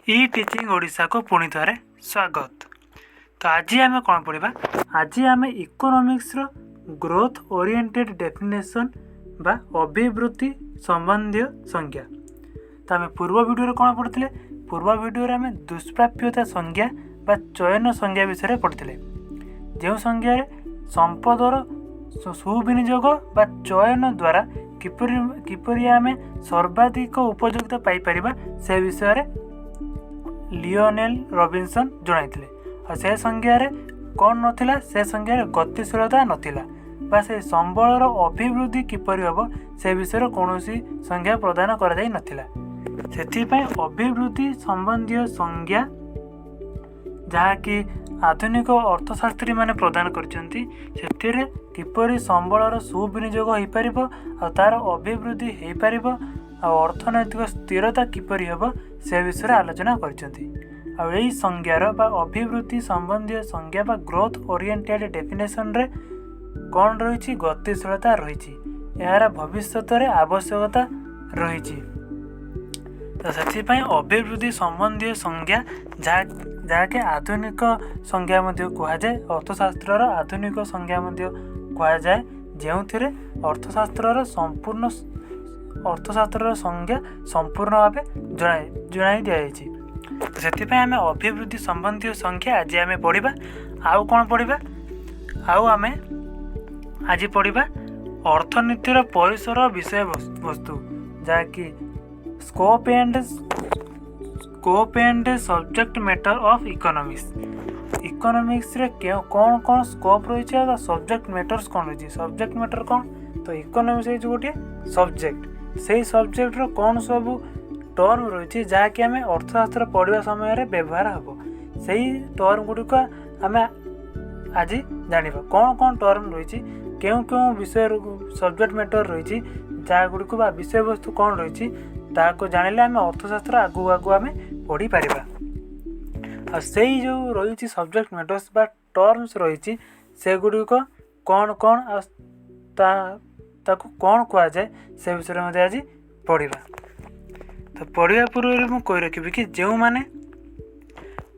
ई teaching Odisha को पुणी थे स्वागत। तो आज आम कौन पढ़ा, आज आम इकोनॉमिक्स रो ग्रोथ ओरिएंटेड डेफिनेशन बा अभिवृद्धि संबंधी संज्ञा। तो आम पूर्व वीडियो कौन पढ़ते, पूर्व वीडियो आम दुष्प्राप्यता संज्ञा बा चयन संज्ञा विषय पढ़ते, जो संज्ञा संपदर सुविनियोग बा चयन द्वारा किपरि आम सर्वाधिक उपयोगिता पाइपर से विषय लियोनेल रॉबिन्सन जणाइथिले। और से संज्ञार कौन नथिला, से संज्ञार गतिशीलता नथिला बा से संबलर अभिवृद्धि किपरि हम से विषय कौन संज्ञा प्रदान करा जाई नथिला। सेथिपई अभिवृद्धि संबंधी संज्ञा जहाँकि आधुनिक अर्थशास्त्री माने प्रदान करछंती, सेथिरे किपरि संबलर सुविनियोग होई परिबो आ तार अभिवृद्धि होई परिबो आ अर्थनैतिक स्थिरता किपरि हेब से विषय आलोचना करछंती। आ एई संज्ञार बा अभिवृद्धि संबंधी संज्ञा बा ग्रोथ ओरिएंटेड डेफिनेशन रे कौन रही गतिशीलता रही, यार भविष्यत रे आवश्यकता रही। तो से अभिवृद्धि संबंधी संज्ञा जहाँकि आधुनिक संज्ञा कहुए, अर्थशास्त्र आधुनिक संज्ञा कहुए, जो अर्थशास्त्र संपूर्ण अर्थशास्त्र संज्ञा संपूर्ण भाव जनाई दि जाएगी। तो से आम अभिवृद्धि संबंधी संख्या आज आम पढ़ा। आउ कौन पढ़ा, आउ आम आज पढ़ा अर्थनीतिर परिसर विषय वस्तु जहाँकि scope and subject matter of economics. Economics रे कौन कौन स्कोप रही है, सब्जेक्ट मैटर्स कौन रही। सब्जेक्ट मैटर कौन, तो इकोनॉमिक्स गोटे सब्जेक्ट, से सब्जेक्ट रो कौन सब टर्म रही जहाँकि आम अर्थशास्त्र पढ़ा समय व्यवहार हम, से टर्म गुड़िक आम आज जाना कौन कौन टर्म रही, क्यों क्यों विषय सब्जेक्ट मैटर रही, जहाँ गुड़िक विषय वस्तु कौन रही ताको जानिले आम अर्थशास्त्र आगु आगु आम पढ़ी पारिबा। आ से जो रही सब्जेक्ट मैटर्स बा टर्म्स रही से गुड़िक कौन कौन ताकू कौन कह जाए से विषय में आज पढ़ा। तो पढ़ा पूर्व मुझे कही रखी कि जो मैंने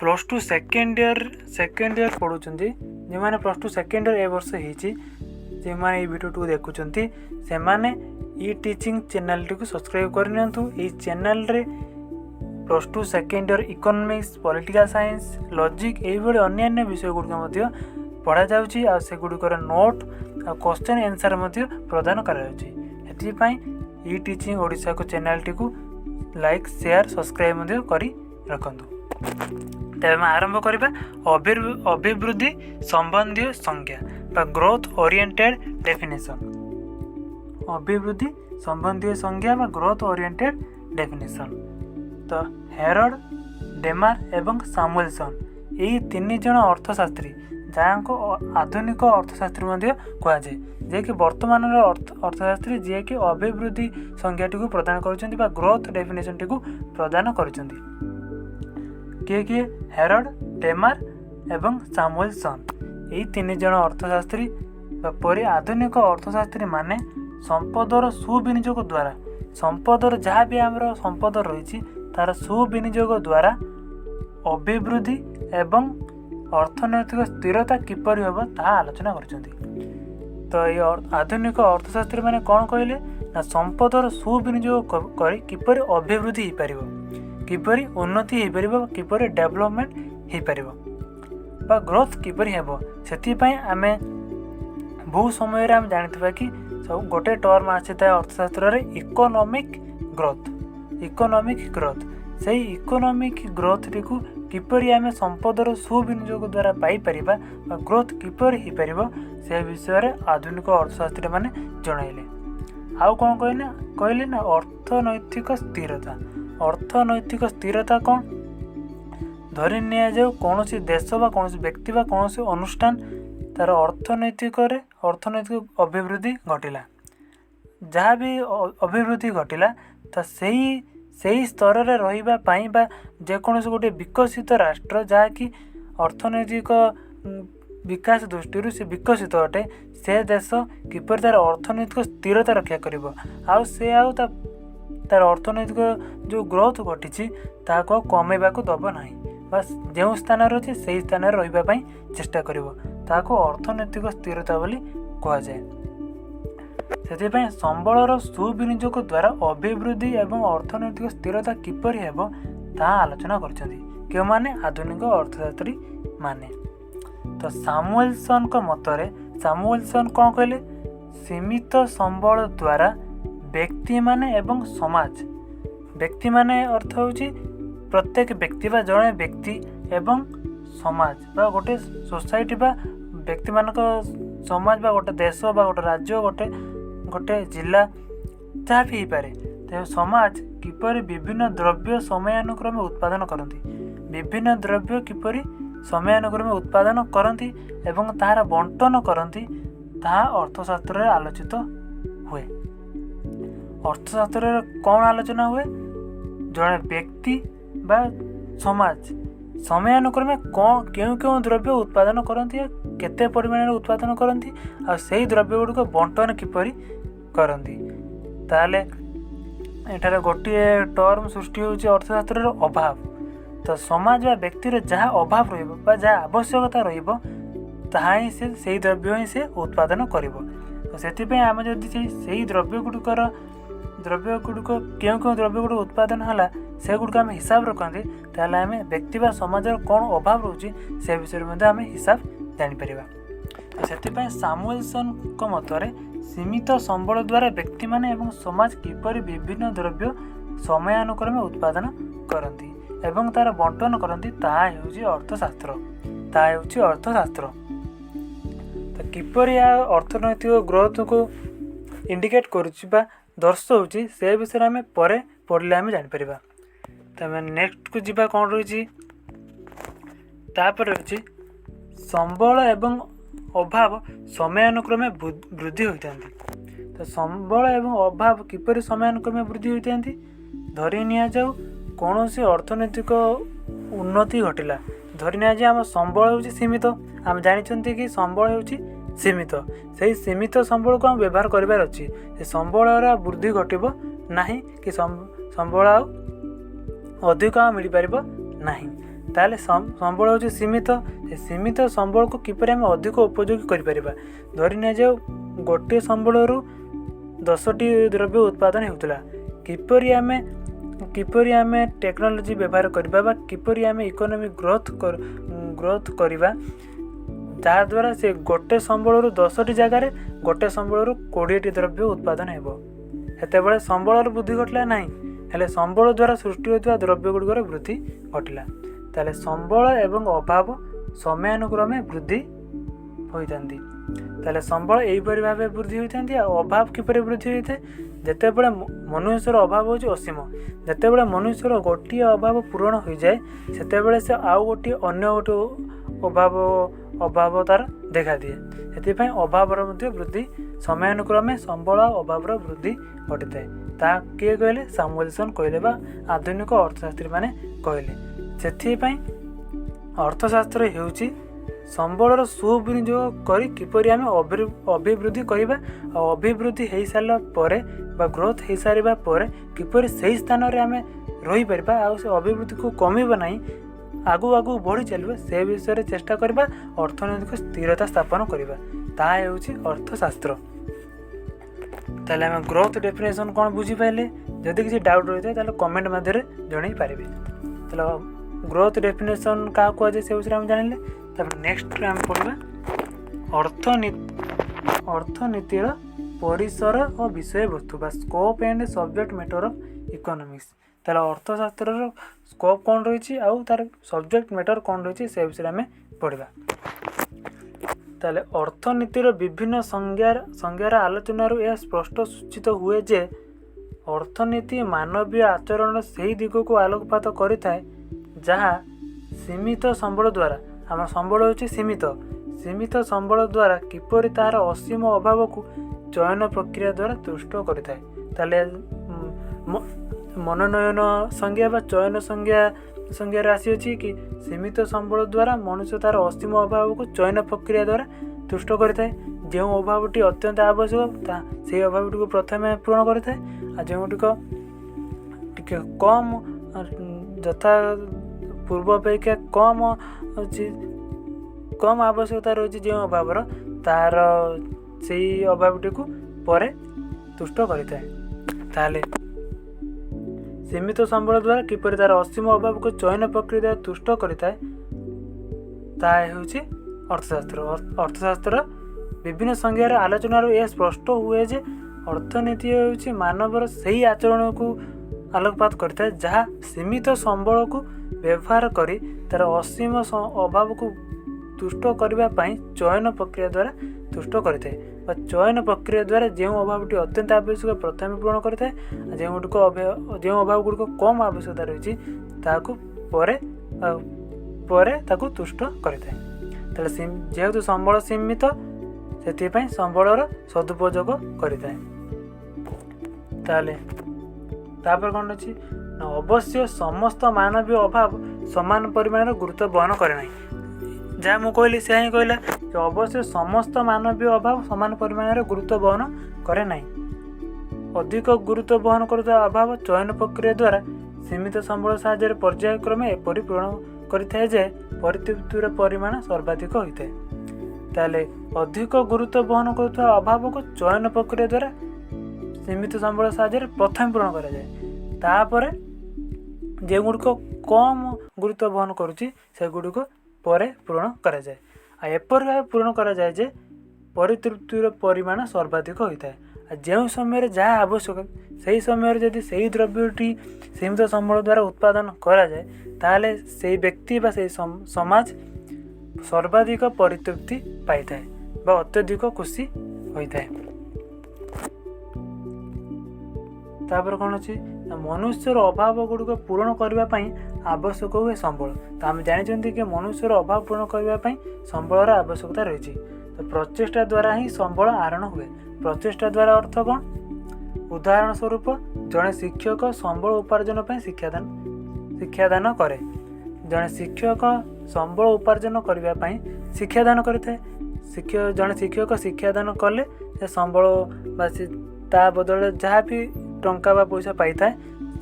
प्लस टू सेकेंड ईयर पढ़ुं, जो मैंने प्लस टू सेकेंड ईयर ए वर्ष होती, जो मैंने ये वीडियो देखुं से माने ई टीचिंग चैनल टी को सब्सक्राइब करनियंतु। ए चैनल रे plus two second year economics, political science, logic ये अन्य विषय गुड़िक पढ़ा जाउची आ से गुड़िकर नोट आ क्वेश्चन आंसर प्रदान करा जाउची। ई टीचिंग ओडिशा को चैनल टी को लाइक शेयर सब्सक्राइब करी रखंतु। तेज आरंभ करबा अभिवृद्धि संबंधी संज्ञा बा ग्रोथ ओरिएंटेड डेफिनेशन। अभिवृद्धि संबंधी संज्ञा बा ग्रोथ ओरिएंटेड डेफिनेशन। तो हेरोल्ड, डेमार एवं सामुएलसन यही तीन जन अर्थशास्त्री जहाँ को आधुनिक अर्थशास्त्री कहुए, जे कि वर्तमान अर्थशास्त्री जी कि अभिवृद्धि संज्ञाटी को प्रदान कर ग्रोथ डेफिनेशन टी को प्रदान कर किए हेरोल्ड, डेमार एवं सामुएलसन यही तीन जन अर्थशास्त्री परी आधुनिक अर्थशास्त्री माने संपदर सुविनियोग द्वारा संपदर जहाँ भी आम संपद रही तार सुविनियोग द्वारा अभिवृद्धि एवं अर्थनैतिक स्थिरता किपरि हम ता आलोचना कर। तो ये आधुनिक अर्थशास्त्री माने कौन कहले ना, संपदर सुविनियोग कर किपरि अभिवृद्धि हो पार, किपरि उन्नति हो पार, किपरि डेवलपमेंट हो पार बा ग्रोथ किपरि हेबो। सेतिपई आमे बहु समय आम जानिथिबा कि सब गोटे टर्म आसी था अर्थशास्त्र रे इकोनॉमिक ग्रोथ। इकोनॉमिक ग्रोथ से इकोनॉमिक ग्रोथ टी को किपरि आमे संपदर सुविनियोग द्वारा पाई परिबा बा ग्रोथ किपरि हो पार से विषय रे आधुनिक अर्थशास्त्री माने जणाइले। आउ कौन कहले ना अर्थनैतिक स्थिरता। अर्थनैतिक स्थिरता कौन, धरि निया जाऊ कौन देश बा कौन व्यक्ति बा कौन अनुष्ठान तार अर्थनैतिक अभिवृद्धि घटिला, जहाँ भी अभिवृद्धि घटिला तो सही स्तर रे रहिबा पाई बा जेकोसी गोटे विकसित राष्ट्र जहाँकि अर्थनैतिक विकास दृष्टि से विकसित अटे, से देश किपर तार अर्थनैतिक स्थिरता रक्षा करिबो। आउ से ତାର ଅର୍ଥନୈତିକ ଯେଉଁ ଗ୍ରୋଥ୍ ଘଟିଛି ତାହାକୁ କମେଇବାକୁ ଦେବ ନାହିଁ, ବା ଯେଉଁ ସ୍ଥାନରେ ଅଛି ସେହି ସ୍ଥାନରେ ରହିବା ପାଇଁ ଚେଷ୍ଟା କରିବ। ତାହାକୁ ଅର୍ଥନୈତିକ ସ୍ଥିରତା ବୋଲି କୁହାଯାଏ। ସେଥିପାଇଁ ସମ୍ବଳର ସୁବିନିଯୋଗ ଦ୍ୱାରା ଅଭିବୃଦ୍ଧି ଏବଂ ଅର୍ଥନୈତିକ ସ୍ଥିରତା କିପରି ହେବ ତାହା ଆଲୋଚନା କରିଛନ୍ତି କେଉଁମାନେ? ଆଧୁନିକ ଅର୍ଥଶାସ୍ତ୍ରୀ ମାନେ। ତ ସାମୁଏଲସନଙ୍କ ମତରେ, ସାମୁଏଲସନ କ'ଣ କହିଲେ? ସୀମିତ ସମ୍ବଳ ଦ୍ୱାରା ବ୍ୟକ୍ତିମାନେ ଏବଂ ସମାଜ, ବ୍ୟକ୍ତିମାନେ ଅର୍ଥ ହେଉଛି ପ୍ରତ୍ୟେକ ବ୍ୟକ୍ତି ବା ଜଣେ ବ୍ୟକ୍ତି ଏବଂ ସମାଜ ବା ଗୋଟେ ସୋସାଇଟି ବା ବ୍ୟକ୍ତିମାନଙ୍କ ସମାଜ ବା ଗୋଟେ ଦେଶ ବା ଗୋଟେ ରାଜ୍ୟ, ଗୋଟେ ଜିଲ୍ଲା, ଯାହା ବି ହେଇପାରେ। ତେଣୁ ସମାଜ କିପରି ବିଭିନ୍ନ ଦ୍ରବ୍ୟ ସମୟାନୁକ୍ରମେ ଉତ୍ପାଦନ କରନ୍ତି, ବିଭିନ୍ନ ଦ୍ରବ୍ୟ କିପରି ସମୟାନୁକ୍ରମେ ଉତ୍ପାଦନ କରନ୍ତି ଏବଂ ତାହାର ବଣ୍ଟନ କରନ୍ତି, ତାହା ଅର୍ଥଶାସ୍ତ୍ରରେ ଆଲୋଚିତ ହୁଏ। ଅର୍ଥଶାସ୍ତ୍ରରେ କ'ଣ ଆଲୋଚନା ହୁଏ? ଜଣେ ବ୍ୟକ୍ତି ବା ସମାଜ ସମୟାନୁକ୍ରମେ କେଉଁ କେଉଁ ଦ୍ରବ୍ୟ ଉତ୍ପାଦନ କରନ୍ତି, କେତେ ପରିମାଣରେ ଉତ୍ପାଦନ କରନ୍ତି, ଆଉ ସେହି ଦ୍ରବ୍ୟ ଗୁଡ଼ିକ ବଣ୍ଟନ କିପରି କରନ୍ତି। ତାହେଲେ ଏଠାରେ ଗୋଟିଏ ଟର୍ମ ସୃଷ୍ଟି ହେଉଛି ଅର୍ଥଶାସ୍ତ୍ରର ଅଭାବ। ତ ସମାଜ ବା ବ୍ୟକ୍ତିର ଯାହା ଅଭାବ ରହିବ ବା ଯାହା ଆବଶ୍ୟକତା ରହିବ ତାହା ହିଁ ସେହି ଦ୍ରବ୍ୟ ହିଁ ସେ ଉତ୍ପାଦନ କରିବ। ତ ସେଥିପାଇଁ ଆମେ ଯଦି ସେହି ଦ୍ରବ୍ୟ ଗୁଡ଼ିକ କେଉଁ କେଉଁ ଦ୍ରବ୍ୟ ଗୁଡ଼ିକ ଉତ୍ପାଦନ ହେଲା ସେଗୁଡ଼ିକ ଆମେ ହିସାବ ରଖନ୍ତି, ତାହେଲେ ଆମେ ବ୍ୟକ୍ତି ବା ସମାଜର କ'ଣ ଅଭାବ ରହୁଛି ସେ ବିଷୟରେ ମଧ୍ୟ ଆମେ ହିସାବ ଜାଣିପାରିବା। ତ ସେଥିପାଇଁ ସାମୁଏଲସନଙ୍କ ମତରେ ସୀମିତ ସମ୍ବଳ ଦ୍ୱାରା ବ୍ୟକ୍ତିମାନେ ଏବଂ ସମାଜ କିପରି ବିଭିନ୍ନ ଦ୍ରବ୍ୟ ସମୟାନୁକ୍ରମେ ଉତ୍ପାଦନ କରନ୍ତି ଏବଂ ତାର ବଣ୍ଟନ କରନ୍ତି ତାହା ହେଉଛି ଅର୍ଥଶାସ୍ତ୍ର। ତ କିପରି ଅର୍ଥନୈତିକ ଗ୍ରୋଥକୁ ଇଣ୍ଡିକେଟ୍ କରୁଛି ବା ଦର୍ଶାଉଛି ସେ ବିଷୟରେ ଆମେ ପରେ ପଢ଼ିଲେ ଆମେ ଜାଣିପାରିବା। ତ ଆମେ ନେକ୍ସଟକୁ ଯିବା। କ'ଣ ରହିଛି ତାପରେ? ରହିଛି ସମ୍ବଳ ଏବଂ ଅଭାବ ସମୟାନୁକ୍ରମେ ବୃଦ୍ଧି ହୋଇଥାନ୍ତି। ତ ସମ୍ବଳ ଏବଂ ଅଭାବ କିପରି ସମୟାନୁକ୍ରମେ ବୃଦ୍ଧି ହୋଇଥାନ୍ତି? ଧରି ନିଆଯାଉ କୌଣସି ଅର୍ଥନୈତିକ ଉନ୍ନତି ଘଟିଲା, ଧରି ନିଆଯାଉ ଆମ ସମ୍ବଳ ହେଉଛି ସୀମିତ, ଆମେ ଜାଣିଛନ୍ତି କି ସମ୍ବଳ ହେଉଛି ସୀମିତ, ସେହି ସୀମିତ ସମ୍ବଳକୁ ଆମେ ବ୍ୟବହାର କରିବାର ଅଛି। ସେ ସମ୍ବଳର ବୃଦ୍ଧି ଘଟିବ ନାହିଁ କି ସମ୍ବଳ ଆଉ ଅଧିକ ମିଳିପାରିବ ନାହିଁ। ତାହେଲେ ସମ୍ବଳ ହେଉଛି ସୀମିତ, ସେ ସୀମିତ ସମ୍ବଳକୁ କିପରି ଆମେ ଅଧିକ ଉପଯୋଗୀ କରିପାରିବା? ଧରି ନିଆଯାଉ ଗୋଟିଏ ସମ୍ବଳରୁ 10ଟି ଦ୍ରବ୍ୟ ଉତ୍ପାଦନ ହେଉଥିଲା, କିପରି ଆମେ ଟେକ୍ନୋଲୋଜି ବ୍ୟବହାର କରିବା ବା କିପରି ଆମେ ଇକୋନୋମିକ୍ ଗ୍ରୋଥ୍ କରିବା ଯାହାଦ୍ୱାରା ସେ ଗୋଟେ ସମ୍ବଳରୁ 10ଟି ଜାଗାରେ ଗୋଟେ ସମ୍ବଳରୁ 20ଟି ଦ୍ରବ୍ୟ ଉତ୍ପାଦନ ହେବ। ସେତେବେଳେ ସମ୍ବଳର ବୃଦ୍ଧି ଘଟିଲା ନାହିଁ, ହେଲେ ସମ୍ବଳ ଦ୍ୱାରା ସୃଷ୍ଟି ହୋଇଥିବା ଦ୍ରବ୍ୟ ଗୁଡ଼ିକର ବୃଦ୍ଧି ଘଟିଲା। ତାହେଲେ ସମ୍ବଳ ଏବଂ ଅଭାବ ସମୟାନୁକ୍ରମେ ବୃଦ୍ଧି ହୋଇଥାନ୍ତି। ତାହେଲେ ସମ୍ବଳ ଏହିପରି ଭାବେ ବୃଦ୍ଧି ହୋଇଥାନ୍ତି। ଆଉ ଅଭାବ କିପରି ବୃଦ୍ଧି ହୋଇଥାଏ? ଯେତେବେଳେ ମନୁଷ୍ୟର ଅଭାବ ହେଉଛି ଅସୀମ, ଯେତେବେଳେ ମନୁଷ୍ୟର ଗୋଟିଏ ଅଭାବ ପୂରଣ ହୋଇଯାଏ ସେତେବେଳେ ସେ ଆଉ ଅନ୍ୟ ଗୋଟେ ଅଭାବ ତାର ଦେଖାଦିଏ। ସେଥିପାଇଁ ଅଭାବର ମଧ୍ୟ ବୃଦ୍ଧି ସମୟାନୁକ୍ରମେ ସମ୍ବଳ ଅଭାବର ବୃଦ୍ଧି ଘଟିଥାଏ। ତାହା କିଏ କହିଲେ? ସାମୁଏଲସନ କହିଲେ ବା ଆଧୁନିକ ଅର୍ଥଶାସ୍ତ୍ରୀମାନେ କହିଲେ। ସେଥିପାଇଁ ଅର୍ଥଶାସ୍ତ୍ର ହେଉଛି ସମ୍ବଳର ସୁବିନିଯୋଗ କରି କିପରି ଆମେ ଅଭିବୃଦ୍ଧି କରିବା, ଆଉ ଅଭିବୃଦ୍ଧି ହୋଇସାରିଲା ପରେ ବା ଗ୍ରୋଥ୍ ହୋଇସାରିବା ପରେ କିପରି ସେହି ସ୍ଥାନରେ ଆମେ ରହିପାରିବା ଆଉ ସେ ଅଭିବୃଦ୍ଧିକୁ କମିବ ନାହିଁ, ଆଗକୁ ବଢ଼ି ଚାଲିବ, ସେ ବିଷୟରେ ଚେଷ୍ଟା କରିବା, ଅର୍ଥନୈତିକ ସ୍ଥିରତା ସ୍ଥାପନ କରିବା। ତାହା ହେଉଛି ଅର୍ଥଶାସ୍ତ୍ର। ତାହେଲେ ଆମେ ଗ୍ରୋଥ୍ ଡେଫିନେସନ୍ କ'ଣ ବୁଝିପାରିଲେ? ଯଦି କିଛି ଡାଉଟ୍ ରହିଥାଏ ତାହେଲେ କମେଣ୍ଟ ମାଧ୍ୟମରେ ଜଣାଇ ପାରିବେ। ତାହେଲେ ଗ୍ରୋଥ୍ ଡେଫିନେସନ୍ କାହାକୁ କୁହାଯାଏ ସେ ବିଷୟରେ ଆମେ ଜାଣିଲେ। ତାପରେ ନେକ୍ସଟରେ ଆମେ ପଢ଼ିବା ଅର୍ଥନୀତିର ପରିସର ଓ ବିଷୟବସ୍ତୁ ବା scope and subject matter of economics. ତାହେଲେ ଅର୍ଥଶାସ୍ତ୍ରର ସ୍କୋପ୍ କ'ଣ ରହିଛି ଆଉ ତାର ସବଜେକ୍ଟ ମ୍ୟାଟର କ'ଣ ରହିଛି ସେ ବିଷୟରେ ଆମେ ପଢ଼ିବା। ତାହେଲେ ଅର୍ଥନୀତିର ବିଭିନ୍ନ ସଂଜ୍ଞାର ଆଲୋଚନାରୁ ଏହା ସ୍ପଷ୍ଟ ସୂଚିତ ହୁଏ ଯେ ଅର୍ଥନୀତି ମାନବୀୟ ଆଚରଣର ସେହି ଦିଗକୁ ଆଲୋକପାତ କରିଥାଏ ଯାହା ସୀମିତ ସମ୍ବଳ ଦ୍ୱାରା, ଆମ ସମ୍ବଳ ହେଉଛି ସୀମିତ ସମ୍ବଳ ଦ୍ୱାରା କିପରି ତାହାର ଅସୀମ ଅଭାବକୁ ଚୟନ ପ୍ରକ୍ରିୟା ଦ୍ୱାରା ତୁଷ୍ଟ କରିଥାଏ। ତାହେଲେ ମନୋନୟନ ସଂଜ୍ଞା ବା ଚୟନ ସଂଜ୍ଞାରେ ଆସିଅଛି କି ସୀମିତ ସମ୍ବଳ ଦ୍ୱାରା ମନୁଷ୍ୟ ତାର ଅସୀମ ଅଭାବକୁ ଚୟନ ପ୍ରକ୍ରିୟା ଦ୍ୱାରା ତୁଷ୍ଟ କରିଥାଏ। ଯେଉଁ ଅଭାବଟି ଅତ୍ୟନ୍ତ ଆବଶ୍ୟକ ସେହି ଅଭାବଟିକୁ ପ୍ରଥମେ ପୂରଣ କରିଥାଏ, ଆଉ ଯେଉଁଗୁଡ଼ିକ ଟିକେ କମ୍ ଯଥା ପୂର୍ବ ଅପେକ୍ଷା କମ୍ ଆବଶ୍ୟକତା ରହିଛି ଯେଉଁ ଅଭାବର, ତାହାର ସେଇ ଅଭାବଟିକୁ ପରେ ତୁଷ୍ଟ କରିଥାଏ। ତାହେଲେ ସୀମିତ ସମ୍ବଳ ଦ୍ୱାରା କିପରି ତାର ଅସୀମ ଅଭାବକୁ ଚୟନ ପ୍ରକ୍ରିୟା ଦ୍ୱାରା ତୁଷ୍ଟ କରିଥାଏ, ତାହା ହେଉଛି ଅର୍ଥଶାସ୍ତ୍ର। ଅର୍ଥଶାସ୍ତ୍ର ବିଭିନ୍ନ ସଂଜ୍ଞାର ଆଲୋଚନାରୁ ଏହା ସ୍ପଷ୍ଟ ହୁଏ ଯେ ଅର୍ଥନୀତି ହେଉଛି ମାନବର ସେହି ଆଚରଣକୁ ଆଲୋକପାତ କରିଥାଏ ଯାହା ସୀମିତ ସମ୍ବଳକୁ ବ୍ୟବହାର କରି ତାର ଅସୀମ ଅଭାବକୁ ତୁଷ୍ଟ କରିବା ପାଇଁ ଚୟନ ପ୍ରକ୍ରିୟା ଦ୍ୱାରା ତୁଷ୍ଟ କରିଥାଏ, ବା ଚୟନ ପ୍ରକ୍ରିୟା ଦ୍ୱାରା ଯେଉଁ ଅଭାବଟି ଅତ୍ୟନ୍ତ ଆବଶ୍ୟକ ପ୍ରଥମେ ପୂରଣ କରିଥାଏ, ଯେଉଁ ଅଭାବ ଗୁଡ଼ିକ କମ୍ ଆବଶ୍ୟକତା ରହିଛି ତାହାକୁ ପରେ ତାକୁ ତୁଷ୍ଟ କରିଥାଏ। ତାହେଲେ ଯେହେତୁ ସମ୍ବଳ ସୀମିତ, ସେଥିପାଇଁ ସମ୍ବଳର ସଦୁପଯୋଗ କରିଥାଏ। ତାପରେ କ'ଣ ଅଛି ନା, ଅବଶ୍ୟ ସମସ୍ତ ମାନବୀୟ ଅଭାବ ସମାନ ପରିମାଣର ଗୁରୁତ୍ୱ ବହନ କରେ ନାହିଁ। ଯାହା ମୁଁ କହିଲି ସେୟା ହିଁ କହିଲା ଯେ ଅବଶ୍ୟ ସମସ୍ତ ମାନବୀୟ ଅଭାବ ସମାନ ପରିମାଣରେ ଗୁରୁତ୍ୱ ବହନ କରେ ନାହିଁ। ଅଧିକ ଗୁରୁତ୍ୱ ବହନ କରୁଥିବା ଅଭାବ ଚୟନ ପ୍ରକ୍ରିୟା ଦ୍ୱାରା ସୀମିତ ସମ୍ବଳ ସାହାଯ୍ୟରେ ପର୍ଯ୍ୟାୟକ୍ରମେ ଏପରି ପୂରଣ କରିଥାଏ ଯେ ପରିତୃପ୍ତିର ପରିମାଣ ସର୍ବାଧିକ ହୋଇଥାଏ। ତାହେଲେ ଅଧିକ ଗୁରୁତ୍ୱ ବହନ କରୁଥିବା ଅଭାବକୁ ଚୟନ ପ୍ରକ୍ରିୟା ଦ୍ୱାରା ସୀମିତ ସମ୍ବଳ ସାହାଯ୍ୟରେ ପ୍ରଥମେ ପୂରଣ କରାଯାଏ, ତାପରେ ଯେଉଁଗୁଡ଼ିକ କମ୍ ଗୁରୁତ୍ୱ ବହନ କରୁଛି ସେଗୁଡ଼ିକ ପରେ ପୂରଣ କରାଯାଏ। ଆଉ ଏପରି ଭାବେ ପୂରଣ କରାଯାଏ ଯେ ପରିତୃପ୍ତିର ପରିମାଣ ସର୍ବାଧିକ ହୋଇଥାଏ। ଆଉ ଯେଉଁ ସମୟରେ ଯାହା ଆବଶ୍ୟକ ସେହି ସମୟରେ ଯଦି ସେହି ଦ୍ରବ୍ୟଟି ସୀମିତ ସମ୍ବଳ ଦ୍ୱାରା ଉତ୍ପାଦନ କରାଯାଏ, ତାହେଲେ ସେହି ବ୍ୟକ୍ତି ବା ସେହି ସମାଜ ସର୍ବାଧିକ ପରିତୃପ୍ତି ପାଇଥାଏ ବା ଅତ୍ୟଧିକ ଖୁସି ହୋଇଥାଏ। ତାପରେ କ'ଣ ଅଛି ନା, ମନୁଷ୍ୟର ଅଭାବ ଗୁଡ଼ିକ ପୂରଣ କରିବା ପାଇଁ ଆବଶ୍ୟକ ହୁଏ ସମ୍ବଳ। ତ ଆମେ ଜାଣିଛନ୍ତି କି ମନୁଷ୍ୟର ଅଭାବ ପୂରଣ କରିବା ପାଇଁ ସମ୍ବଳର ଆବଶ୍ୟକତା ରହିଛି। ତ ପ୍ରଚେଷ୍ଟା ଦ୍ୱାରା ହିଁ ସମ୍ବଳ ଆହରଣ ହୁଏ। ପ୍ରଚେଷ୍ଟା ଦ୍ୱାରା ଅର୍ଥ କ'ଣ? ଉଦାହରଣ ସ୍ୱରୂପ ଜଣେ ଶିକ୍ଷକ ସମ୍ବଳ ଉପାର୍ଜନ ପାଇଁ ଶିକ୍ଷାଦାନ କରେ। ଜଣେ ଶିକ୍ଷକ ସମ୍ବଳ ଉପାର୍ଜନ କରିବା ପାଇଁ ଶିକ୍ଷାଦାନ କରିଥାଏ। ଜଣେ ଶିକ୍ଷକ ଶିକ୍ଷାଦାନ କଲେ ସେ ସମ୍ବଳ ବା ତା ବଦଳରେ ଯାହା ବି ଟଙ୍କା ବା ପଇସା ପାଇଥାଏ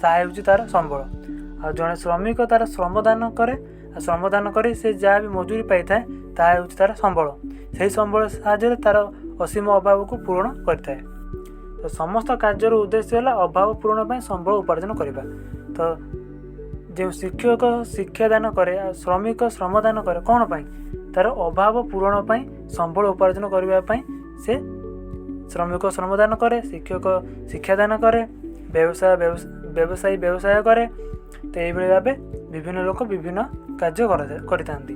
ତାହା ହେଉଛି ତା'ର ସମ୍ବଳ। ଆଉ ଜଣେ ଶ୍ରମିକ ତା'ର ଶ୍ରମଦାନ କରେ, ଆଉ ଶ୍ରମଦାନ କରି ସେ ଯାହା ବି ମଜୁରୀ ପାଇଥାଏ ତାହା ହେଉଛି ତା'ର ସମ୍ବଳ। ସେହି ସମ୍ବଳ ସାହାଯ୍ୟରେ ତା'ର ଅସୀମ ଅଭାବକୁ ପୂରଣ କରିଥାଏ। ତ ସମସ୍ତ କାର୍ଯ୍ୟର ଉଦ୍ଦେଶ୍ୟ ହେଲା ଅଭାବ ପୂରଣ ପାଇଁ ସମ୍ବଳ ଉପାର୍ଜନ କରିବା। ତ ଯେଉଁ ଶିକ୍ଷକ ଶିକ୍ଷାଦାନ କରେ ଆଉ ଶ୍ରମିକ ଶ୍ରମଦାନ କରେ କ'ଣ ପାଇଁ? ତା'ର ଅଭାବ ପୂରଣ ପାଇଁ ସମ୍ବଳ ଉପାର୍ଜନ କରିବା ପାଇଁ ସେ ଶ୍ରମିକ ଶ୍ରମଦାନ କରେ, ଶିକ୍ଷକ ଶିକ୍ଷାଦାନ କରେ, ବ୍ୟବସାୟୀ ବ୍ୟବସାୟ କରେ। ତ ଏଇଭଳି ଭାବେ ବିଭିନ୍ନ ଲୋକ ବିଭିନ୍ନ କାର୍ଯ୍ୟ କରିଥାନ୍ତି।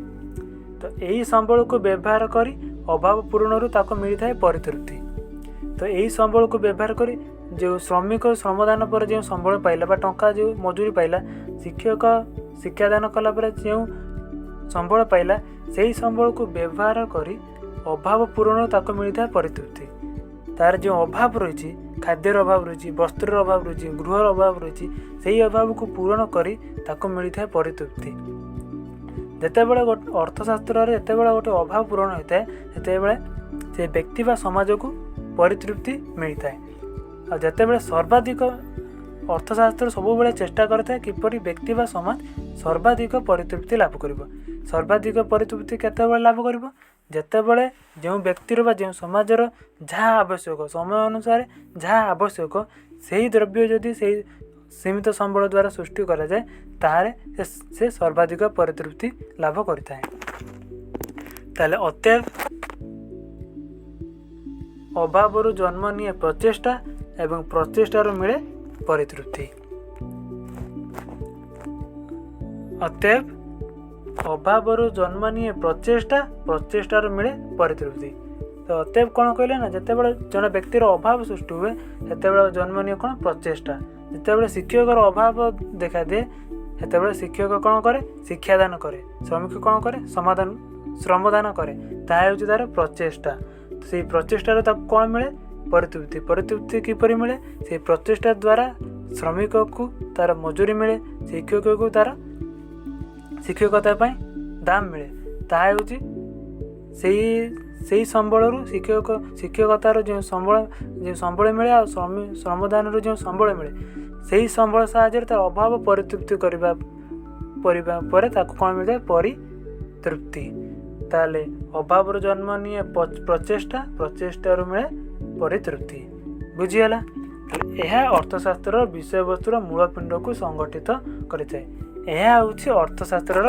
ତ ଏହି ସମ୍ବଳକୁ ବ୍ୟବହାର କରି ଅଭାବ ପୂରଣରୁ ତାକୁ ମିଳିଥାଏ ପରିତୃପ୍ତି। ତ ଏହି ସମ୍ବଳକୁ ବ୍ୟବହାର କରି ଯେଉଁ ଶ୍ରମିକ ଶ୍ରମଦାନ ପରେ ଯେଉଁ ସମ୍ବଳ ପାଇଲା ବା ଟଙ୍କା ଯେଉଁ ମଜୁରୀ ପାଇଲା, ଶିକ୍ଷକ ଶିକ୍ଷାଦାନ କଲା ପରେ ଯେଉଁ ସମ୍ବଳ ପାଇଲା, ସେହି ସମ୍ବଳକୁ ବ୍ୟବହାର କରି ଅଭାବ ପୂରଣରୁ ତାକୁ ମିଳିଥାଏ ପରିତୃପ୍ତି। ତାର ଯେଉଁ ଅଭାବ ରହିଛି, ଖାଦ୍ୟର ଅଭାବ ରହିଛି, ବସ୍ତ୍ରର ଅଭାବ ରହିଛି, ଗୃହର ଅଭାବ ରହିଛି, ସେହି ଅଭାବକୁ ପୂରଣ କରି ତାକୁ ମିଳିଥାଏ ପରିତୃପ୍ତି। ଯେତେବେଳେ ଅର୍ଥଶାସ୍ତ୍ରରେ ଯେତେବେଳେ ଗୋଟେ ଅଭାବ ପୂରଣ ହୋଇଥାଏ, ସେତେବେଳେ ସେ ବ୍ୟକ୍ତି ବା ସମାଜକୁ ପରିତୃପ୍ତି ମିଳିଥାଏ। ଆଉ ଯେତେବେଳେ ସର୍ବାଧିକ ଅର୍ଥଶାସ୍ତ୍ର ସବୁବେଳେ ଚେଷ୍ଟା କରିଥାଏ କିପରି ବ୍ୟକ୍ତି ବା ସମାଜ ସର୍ବାଧିକ ପରିତୃପ୍ତି ଲାଭ କରିବ। ସର୍ବାଧିକ ପରିତୃପ୍ତି କେତେବେଳେ ଲାଭ କରିବ? ଯେତେବେଳେ ଯେଉଁ ବ୍ୟକ୍ତିର ବା ଯେଉଁ ସମାଜର ଯାହା ଆବଶ୍ୟକ, ସମୟ ଅନୁସାରେ ଯାହା ଆବଶ୍ୟକ, ସେହି ଦ୍ରବ୍ୟ ଯଦି ସେହି ସୀମିତ ସମ୍ବଳ ଦ୍ୱାରା ସୃଷ୍ଟି କରାଯାଏ, ତାହେଲେ ସେ ସର୍ବାଧିକ ପରିତୃପ୍ତି ଲାଭ କରିଥାଏ। ତାହେଲେ ଅତଏବ ଅଭାବରୁ ଜନ୍ମ ନିଏ ପ୍ରଚେଷ୍ଟା ଏବଂ ପ୍ରଚେଷ୍ଟାରୁ ମିଳେ ପରିତୃପ୍ତି। ଅତଏବ ଅଭାବରୁ ଜନ୍ମ ନିଏ ପ୍ରଚେଷ୍ଟା, ପ୍ରଚେଷ୍ଟାରୁ ମିଳେ ପରିତୃପ୍ତି। ତ ଅତଏବ କ'ଣ କହିଲେ ନା, ଯେତେବେଳେ ଜଣେ ବ୍ୟକ୍ତିର ଅଭାବ ସୃଷ୍ଟି ହୁଏ ସେତେବେଳେ ଜନ୍ମ ନିଏ କ'ଣ? ପ୍ରଚେଷ୍ଟା। ଯେତେବେଳେ ଶିକ୍ଷକର ଅଭାବ ଦେଖାଦିଏ ସେତେବେଳେ ଶିକ୍ଷକ କ'ଣ କରେ? ଶିକ୍ଷାଦାନ କରେ। ଶ୍ରମିକ କ'ଣ କରେ? ଶ୍ରମଦାନ କରେ। ତାହା ହେଉଛି ତା'ର ପ୍ରଚେଷ୍ଟା। ସେଇ ପ୍ରଚେଷ୍ଟାରୁ ତାକୁ କ'ଣ ମିଳେ? ପରିତୃପ୍ତି। ପରିତୃପ୍ତି କିପରି ମିଳେ? ସେଇ ପ୍ରଚେଷ୍ଟା ଦ୍ୱାରା ଶ୍ରମିକକୁ ତା'ର ମଜୁରୀ ମିଳେ, ଶିକ୍ଷକକୁ ତା'ର ଶିକ୍ଷକତା ପାଇଁ ଦାମ ମିଳେ। ତାହା ହେଉଛି ସେହି ସମ୍ବଳରୁ ଶିକ୍ଷକତାର ଯେଉଁ ସମ୍ବଳ ମିଳେ ଆଉ ଶ୍ରମଦାନରୁ ଯେଉଁ ସମ୍ବଳ ମିଳେ, ସେହି ସମ୍ବଳ ସାହାଯ୍ୟରେ ତାର ଅଭାବ ପରିତୃପ୍ତି କରିବା ପରେ ତାକୁ କ'ଣ ମିଳିଥାଏ? ପରିତୃପ୍ତି। ତାହେଲେ ଅଭାବରୁ ଜନ୍ମ ନିଏ ପ୍ରଚେଷ୍ଟାରୁ ମିଳେ ପରିତୃପ୍ତି। ବୁଝିଗଲା? ଏହା ଅର୍ଥଶାସ୍ତ୍ରର ବିଷୟବସ୍ତୁର ମୂଳପିଣ୍ଡକୁ ସଂଗଠିତ କରିଥାଏ। ଏହା ହେଉଛି ଅର୍ଥଶାସ୍ତ୍ରର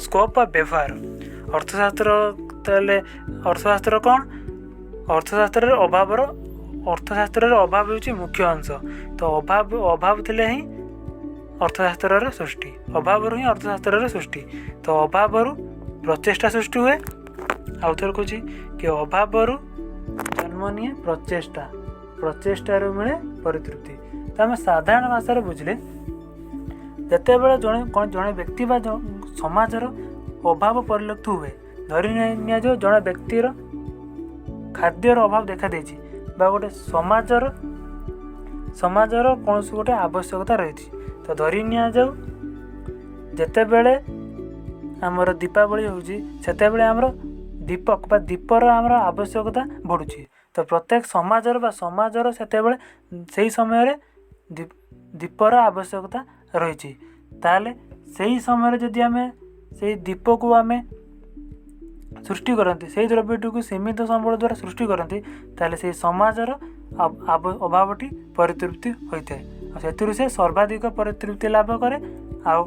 ସ୍କୋପ୍ ବା ବ୍ୟବହାର। ଅର୍ଥଶାସ୍ତ୍ର କ'ଣ? ଅର୍ଥଶାସ୍ତ୍ରରେ ଅଭାବ ହେଉଛି ମୁଖ୍ୟ ଅଂଶ। ତ ଅଭାବ ଥିଲେ ହିଁ ଅର୍ଥଶାସ୍ତ୍ରର ସୃଷ୍ଟି, ଅଭାବରୁ ହିଁ ଅର୍ଥଶାସ୍ତ୍ରର ସୃଷ୍ଟି। ତ ଅଭାବରୁ ପ୍ରଚେଷ୍ଟା ସୃଷ୍ଟି ହୁଏ। ଆଉ ଥରେ କହୁଛି କି ଅଭାବରୁ ଜନ୍ମ ନିଏ ପ୍ରଚେଷ୍ଟାରୁ ମିଳେ ପରିତୃପ୍ତି। ତ ଆମେ ସାଧାରଣ ଭାଷାରେ ବୁଝିଲେ, ଯେତେବେଳେ ଜଣେ ବ୍ୟକ୍ତି ବା ସମାଜର ଅଭାବ ପରିଲକ୍ଷିତ ହୁଏ, ଧରି ନିଆଯାଉ ଜଣେ ବ୍ୟକ୍ତିର ଖାଦ୍ୟର ଅଭାବ ଦେଖାଦେଇଛି ବା ଗୋଟେ ସମାଜର କୌଣସି ଗୋଟେ ଆବଶ୍ୟକତା ରହିଛି। ତ ଧରି ନିଆଯାଉ ଯେତେବେଳେ ଆମର ଦୀପାବଳି ହେଉଛି, ସେତେବେଳେ ଆମର ଦୀପର ଆମର ଆବଶ୍ୟକତା ବଢ଼ୁଛି। ତ ପ୍ରତ୍ୟେକ ସମାଜର ସେତେବେଳେ ସେହି ସମୟରେ ଦୀପର ଆବଶ୍ୟକତା ରହିଛି। ତାହେଲେ ସେହି ସମୟରେ ଯଦି ଆମେ ସେଇ ଦୀପକୁ ଆମେ ସୃଷ୍ଟି କରନ୍ତି, ସେହି ଦ୍ରବ୍ୟଟିକୁ ସୀମିତ ସମ୍ବଳ ଦ୍ୱାରା ସୃଷ୍ଟି କରନ୍ତି, ତାହେଲେ ସେହି ସମାଜର ଅଭାବଟି ପରିତୃପ୍ତି ହୋଇଥାଏ। ଆଉ ସେଥିରୁ ସେ ସର୍ବାଧିକ ପରିତୃପ୍ତି ଲାଭ କରେ। ଆଉ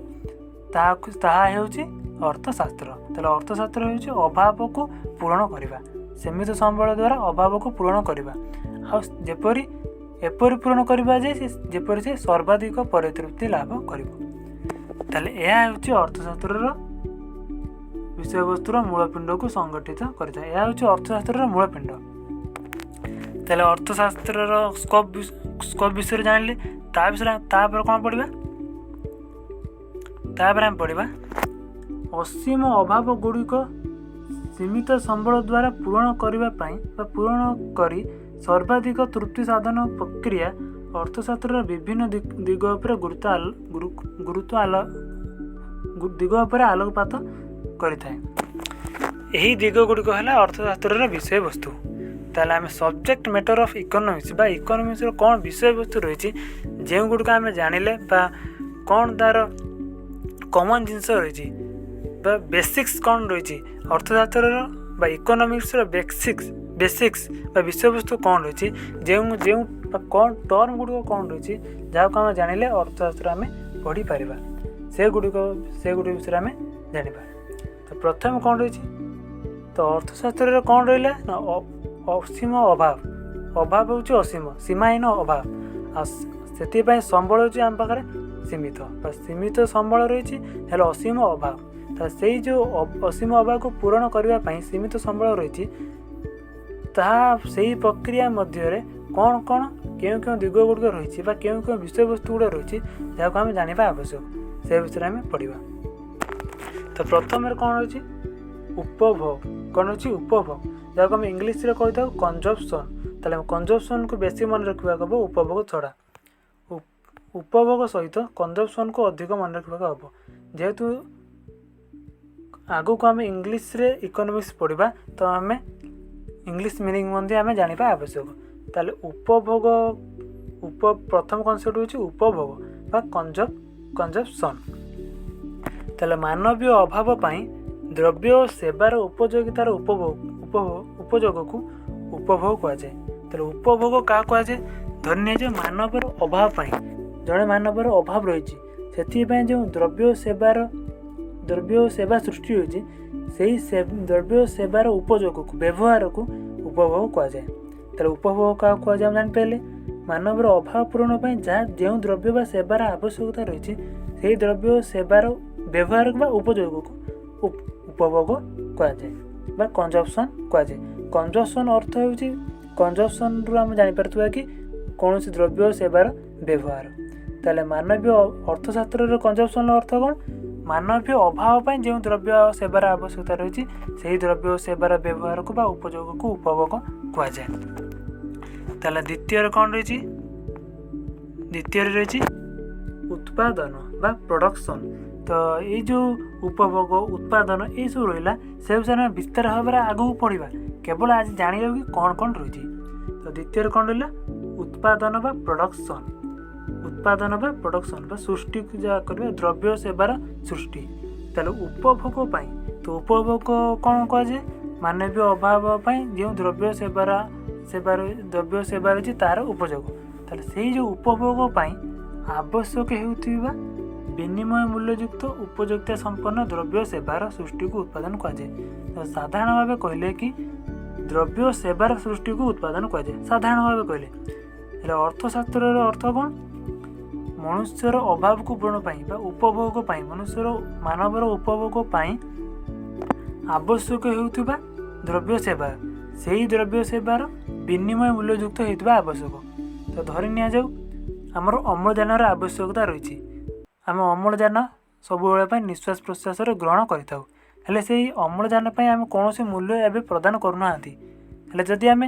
ତାହା ହେଉଛି ଅର୍ଥଶାସ୍ତ୍ର। ତାହେଲେ ଅର୍ଥଶାସ୍ତ୍ର ହେଉଛି ଅଭାବକୁ ପୂରଣ କରିବା, ସୀମିତ ସମ୍ବଳ ଦ୍ୱାରା ଅଭାବକୁ ପୂରଣ କରିବା। ଆଉ ଏପରି ପୂରଣ କରିବା ଯେ ଯେପରି ସେ ସର୍ବାଧିକ ପରିତୃପ୍ତି ଲାଭ କରିବ। ତାହେଲେ ଏହା ହେଉଛି ଅର୍ଥଶାସ୍ତ୍ରର ବିଷୟବସ୍ତୁର ମୂଳପିଣ୍ଡକୁ ସଂଗଠିତ କରିଥାଏ। ଏହା ହେଉଛି ଅର୍ଥଶାସ୍ତ୍ରର ମୂଳପିଣ୍ଡ। ତାହେଲେ ଅର୍ଥଶାସ୍ତ୍ରର ସ୍କୋପ୍ ବିଷୟରେ ଜାଣିଲେ, ତାପରେ କ'ଣ ପଢ଼ିବା? ତାପରେ ଆମେ ପଢ଼ିବା ଅସୀମ ଅଭାବ ଗୁଡ଼ିକ ସୀମିତ ସମ୍ବଳ ଦ୍ୱାରା ପୂରଣ କରିବା ପାଇଁ ବା ପୂରଣ କରି ସର୍ବାଧିକ ତୃପ୍ତି ସାଧନ ପ୍ରକ୍ରିୟା ଅର୍ଥଶାସ୍ତ୍ରର ବିଭିନ୍ନ ଦିଗ ଉପରେ ଆଲୋକପାତ କରିଥାଏ। ଏହି ଦିଗ ଗୁଡ଼ିକ ହେଲା ଅର୍ଥଶାସ୍ତ୍ରର ବିଷୟବସ୍ତୁ। ତାହେଲେ ଆମେ ସବଜେକ୍ଟ ମ୍ୟାଟର ଅଫ୍ ଇକୋନୋମିକ୍ସ ବା ଇକୋନୋମିକ୍ସର କ'ଣ ବିଷୟବସ୍ତୁ ରହିଛି, ଯେଉଁଗୁଡ଼ିକ ଆମେ ଜାଣିଲେ ବା କ'ଣ ତା'ର କମନ୍ ଜିନିଷ ରହିଛି ବା ବେସିକ୍ସ କ'ଣ ରହିଛି, ଅର୍ଥଶାସ୍ତ୍ରର ବା ଇକୋନୋମିକ୍ସର ବେସିକ୍ସ ବା ବିଷୟବସ୍ତୁ କ'ଣ ରହିଛି, ଯେଉଁ କ'ଣ ଟର୍ମ ଗୁଡ଼ିକ କ'ଣ ରହିଛି, ଯାହାକୁ ଆମେ ଜାଣିଲେ ଅର୍ଥଶାସ୍ତ୍ର ଆମେ ପଢ଼ିପାରିବା, ସେଗୁଡ଼ିକ ବିଷୟରେ ଆମେ ଜାଣିବା। ତ ପ୍ରଥମେ କ'ଣ ରହିଛି? ତ ଅର୍ଥଶାସ୍ତ୍ରରେ କ'ଣ ରହିଲା ନା ଅସୀମ ଅଭାବ ହେଉଛି ଅସୀମ, ସୀମାହୀନ ଅଭାବ। ଆଉ ସେଥିପାଇଁ ସମ୍ବଳ ହେଉଛି ଆମ ପାଖରେ ସୀମିତ ବା ସୀମିତ ସମ୍ବଳ ରହିଛି, ହେଲେ ଅସୀମ ଅଭାବ। ତ ସେଇ ଯେଉଁ ଅସୀମ ଅଭାବକୁ ପୂରଣ କରିବା ପାଇଁ ସୀମିତ ସମ୍ବଳ ରହିଛି, ତାହା ସେଇ ପ୍ରକ୍ରିୟା ମଧ୍ୟରେ କେଉଁ ଦିଗ ଗୁଡ଼ିକ ରହିଛି ବା କେଉଁ ବିଷୟବସ୍ତୁ ଗୁଡ଼ିକ ରହିଛି, ଯାହାକୁ ଆମେ ଜାଣିବା ଆବଶ୍ୟକ, ସେ ବିଷୟରେ ଆମେ ପଢ଼ିବା। ତ ପ୍ରଥମରେ କ'ଣ ରହିଛି? ଉପଭୋଗ। କ'ଣ ରହିଛି? ଉପଭୋଗ, ଯାହାକୁ ଆମେ ଇଂଲିଶରେ କହିଥାଉ କନଜମ୍ପସନ୍। ତାହେଲେ କନଜମ୍ପସନ୍କୁ ବେଶୀ ମନେ ରଖିବାକୁ ହେବ ଉପଭୋଗ ଛଡ଼ା। ଉପଭୋଗ ସହିତ କନଜମ୍ପସନ୍କୁ ଅଧିକ ମନେ ରଖିବାକୁ ହେବ। ଯେହେତୁ ଆଗକୁ ଆମେ ଇଂଲିଶରେ ଇକୋନୋମିକ୍ସ ପଢ଼ିବା, ତ ଆମେ ଇଂଲିଶ ମିନିଂ ମଧ୍ୟ ଆମେ ଜାଣିବା ଆବଶ୍ୟକ। ତାହେଲେ ପ୍ରଥମ କନସେପ୍ଟ ହେଉଛି ଉପଭୋଗ ବା କନଜମ୍ପସନ୍। ତାହେଲେ ମାନବୀୟ ଅଭାବ ପାଇଁ ଦ୍ରବ୍ୟ ଓ ସେବାର ଉପଯୋଗିତାର ଉପଯୋଗକୁ ଉପଭୋଗ କୁହାଯାଏ। ତାହେଲେ ଉପଭୋଗ କାହା କୁହାଯାଏ? ଧରି ନିଆଯାଉ ମାନବର ଅଭାବ ପାଇଁ, ଜଣେ ମାନବର ଅଭାବ ରହିଛି, ସେଥିପାଇଁ ଯେଉଁ ଦ୍ରବ୍ୟ ଓ ସେବା ସୃଷ୍ଟି ହୋଇଛି, ସେହି ଦ୍ରବ୍ୟ ଓ ସେବାର ବ୍ୟବହାରକୁ ଉପଭୋଗ କୁହାଯାଏ। ତାହେଲେ ଉପଭୋଗ କାହାକୁ କୁହାଯାଏ ଆମେ ଜାଣିପାରିଲେ? ମାନବର ଅଭାବ ପୂରଣ ପାଇଁ ଯେଉଁ ଦ୍ରବ୍ୟ ବା ସେବାର ଆବଶ୍ୟକତା ରହିଛି, ସେହି ଦ୍ରବ୍ୟ ଓ ସେବାର ବ୍ୟବହାରକୁ ବା ଉପଯୋଗକୁ ଉପଭୋଗ କୁହାଯାଏ ବା କନଜମ୍ପସନ୍ କୁହାଯାଏ। କନଜମ୍ପସନ୍ ଅର୍ଥ ହେଉଛି, କନଜମ୍ପସନ୍ରୁ ଆମେ ଜାଣିପାରୁଥିବା କି କୌଣସି ଦ୍ରବ୍ୟ ଓ ସେବାର ବ୍ୟବହାର। ତାହେଲେ ମାନବୀୟ ଅର୍ଥଶାସ୍ତ୍ରର କନଜମ୍ପସନ୍ର ଅର୍ଥ କ'ଣ? ମାନବୀୟ ଅଭାବ ପାଇଁ ଯେଉଁ ଦ୍ରବ୍ୟ ଓ ସେବାର ଆବଶ୍ୟକତା ରହିଛି, ସେହି ଦ୍ରବ୍ୟ ଓ ସେବାର ବ୍ୟବହାରକୁ ବା ଉପଯୋଗକୁ ଉପଭୋଗ କୁହାଯାଏ। ତାହେଲେ ଦ୍ୱିତୀୟରେ କ'ଣ ରହିଛି? ଦ୍ୱିତୀୟରେ ରହିଛି ଉତ୍ପାଦନ ବା ପ୍ରଡକ୍ସନ୍। ତ ଏଇ ଯେଉଁ ଉପଭୋଗ, ଉତ୍ପାଦନ ଏଇସବୁ ରହିଲା, ସେ ବିଷୟରେ ଆମେ ବିସ୍ତାର ଭାବରେ ଆଗକୁ ପଢ଼ିବା। କେବଳ ଆଜି ଜାଣିବା କି କ'ଣ ରହିଛି। ତ ଦ୍ୱିତୀୟରେ କ'ଣ ରହିଲା? ଉତ୍ପାଦନ ବା ପ୍ରଡକ୍ସନ୍। उत्पादन बा प्रोडक्शन बा सृष्टि जहाँ करेंगे द्रव्य सेवार सृष्टि ताले उपभोग पाई तो उपभोग कौन कहुए मानवीय अभाव जो द्रव्य सेवार अच्छी तार उपयोग ताले से जो उपभोग पाई आवश्यक होता विनिमय मूल्ययुक्त उपयोगिता संपन्न द्रव्य सेवार सृष्टि को उत्पादन कहुए। तो साधारण भाव कहले कि द्रव्य सेवार सृष्टि को उत्पादन कहुए साधारण भाव कहले अर्थशास्त्र अर्थ कौन मनुष्यर अभाव को पूरण पाई उपभोग पाई मनुष्यर मानवर उपभोग पाई आवश्यक होता द्रव्य सेवा से ही द्रव्य सेवार विनिमय मूल्ययुक्त होता आवश्यक। तो धरी नि जाऊ आमर अम्लजान आवश्यकता रही आम अम्लजान सब निश्वास प्रश्वास ग्रहण करें से अम्लजान आम कौन मूल्य एवं प्रदान करूना जदि आम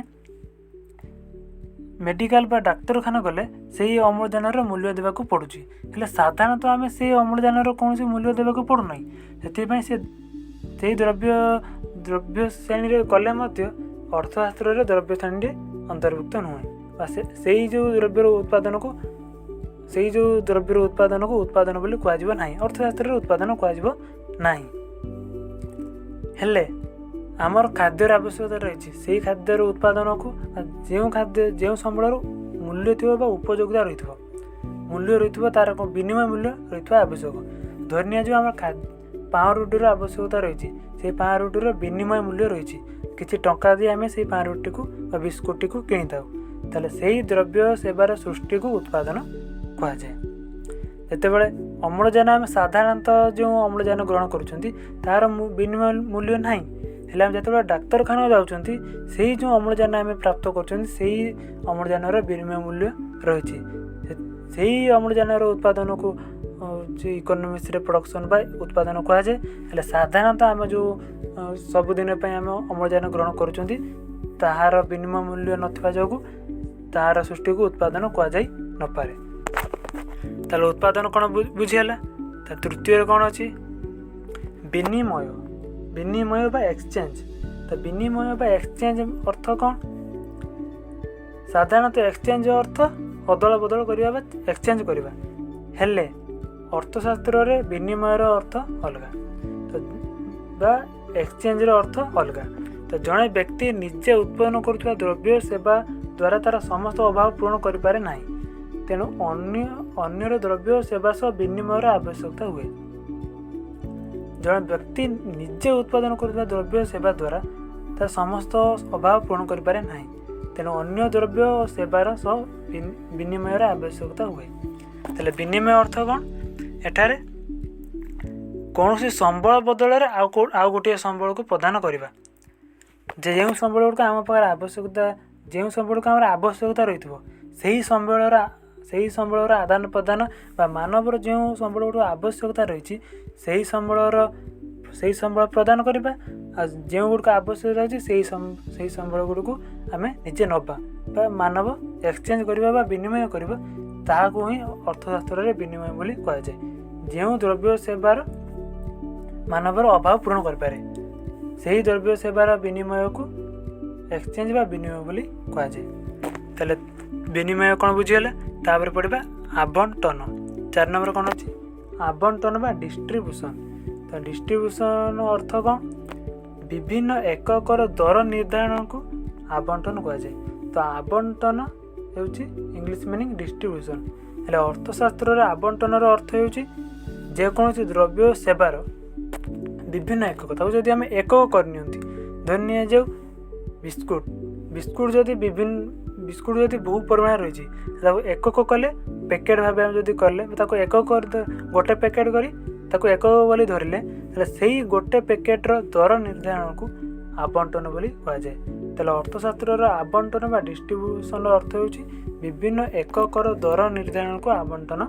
मेडिकल बा डाक्तरखाना गले से अम्लजान मूल्य देवाक पड़ुची साधारणतः आम से अम्लजान कौन मूल्य देवाक पड़ूना से द्रव्य श्रेणी गले अर्थशास्त्र द्रव्य श्रेणी अंतर्भुक्त नुहे से जो द्रव्यर उत्पादन को उत्पादन बोली कहुआ ना अर्थशास्त्र उत्पादन कहुआ ना हेले आमर खाद्यर आवश्यकता रही से खाद्यर उत्पादन को जो संबल मूल्य थी उपयोगिता रही मूल्य रही तार विनिमय मूल्य रही आवश्यक धरनी जो आम पाउरुटीर आवश्यकता रही से पाउरुटीर विनिमय मूल्य रही किसी टंका दी आम से पाउरुटी को बिस्कुटी को किनी था से द्रव्य सेवार सृष्टि को उत्पादन कहुए। जितेबाला अम्लजान आम साधारणतः जो अम्लजान ग्रहण कर विनिमय मूल्य ना हेल्ले आम जो डाक्तरखाना जाऊँच से जो अम्लजान आम प्राप्त कर अम्लजान विनिमय मूल्य रही से अम्लजान उत्पादन को इकोनॉमिक्स रे प्रोडक्शन बा उत्पादन कहुए। हेल्ले साधारणतः आम जो सबुदिन आम अम्लजान ग्रहण कर विनिमय मूल्य नथिबा जोगु तार सृष्टि को उत्पादन कहुए न पारे। ताले उत्पादन कौन बुझीगला तृतीय कौन अच्छी विनिमय विनिमय बा एक्सचेंज। तो विनिमय बा एक्सचेंज अर्थ कौन साधारणतः एक्सचेंज अर्थ अदल बदल करवा एक्सचेंज करवा हेल्ले अर्थशास्त्र रे विनिमय अर्थ अलग तो बा एक्सचेंज अर्थ अलग। तो जड़े व्यक्ति निजे उत्पादन करुवा द्रव्य सेवा द्वारा तार समस्त अभाव पूरण करें ना तेणु अन्य द्रव्य सेवा सह विनिमय आवश्यकता हुए। जड़े व्यक्ति निजे उत्पादन करुवा द्रव्य सेवा द्वारा तार समस्त अभाव पूरण करें ना तेणु अन्य द्रव्य सेवार सह विनिमय आवश्यकता हुए। तेल विनिमय अर्थ कौन एठारे कौन संबल बदल आउ गोटे संबल को प्रदान करवा जो संबल गुड़क आम पाखे आवश्यकता जो संबल को आम आवश्यकता रही से संबल आदान प्रदान बा मानवर जो संबल गुड़ आवश्यकता रही से संबल प्रदान करवा जो गुड़क आवश्यकता रही से संबल गुड़क आम निजे नवा मानव एक्सचेंज करवा विनिमय करवा ताकू ही अर्थशास्त्र रे विनिमय बोली कहुए। जो द्रव्य सेवार मानवर अभाव पूरण करें से द्रव्य सेवार विनिमय को एक्सचेंज बा विनिमय बोली कहुए। ताले विनिमय कौन बुझीगला तापर पढ़ा आवंटन। 4 नंबर कौन अच्छी आवंटन बा डिस्ट्रीब्यूशन। तो डिस्ट्रीब्यूशन अर्थ कौन विभिन्न एककर दर निर्धारण को आवंटन कहुए। तो आवंटन इंग्लिश मीनिंग डिस्ट्रीब्यूशन हेल्ले अर्थशास्त्र आवंटन अर्थ होकोसी द्रव्य सेवार विभिन्न एकक जदि आम एकक करनी धरनी जाऊ बिस्कुट जदि विभिन्न बिस्कुट जदि बहुत परिमाण रही एकक कले पैकेट भाव जब कले एकक गोटे पैकेट करी एकक बोली धरले से गोटे पैकेट्र दर निर्धारण को आवंटन बोली कहुए। तेल अर्थशास्त्र आवंटन बा डिस्ट्रीब्यूशन अर्थ हो विभिन्न एककर दर निर्धारण को आवंटन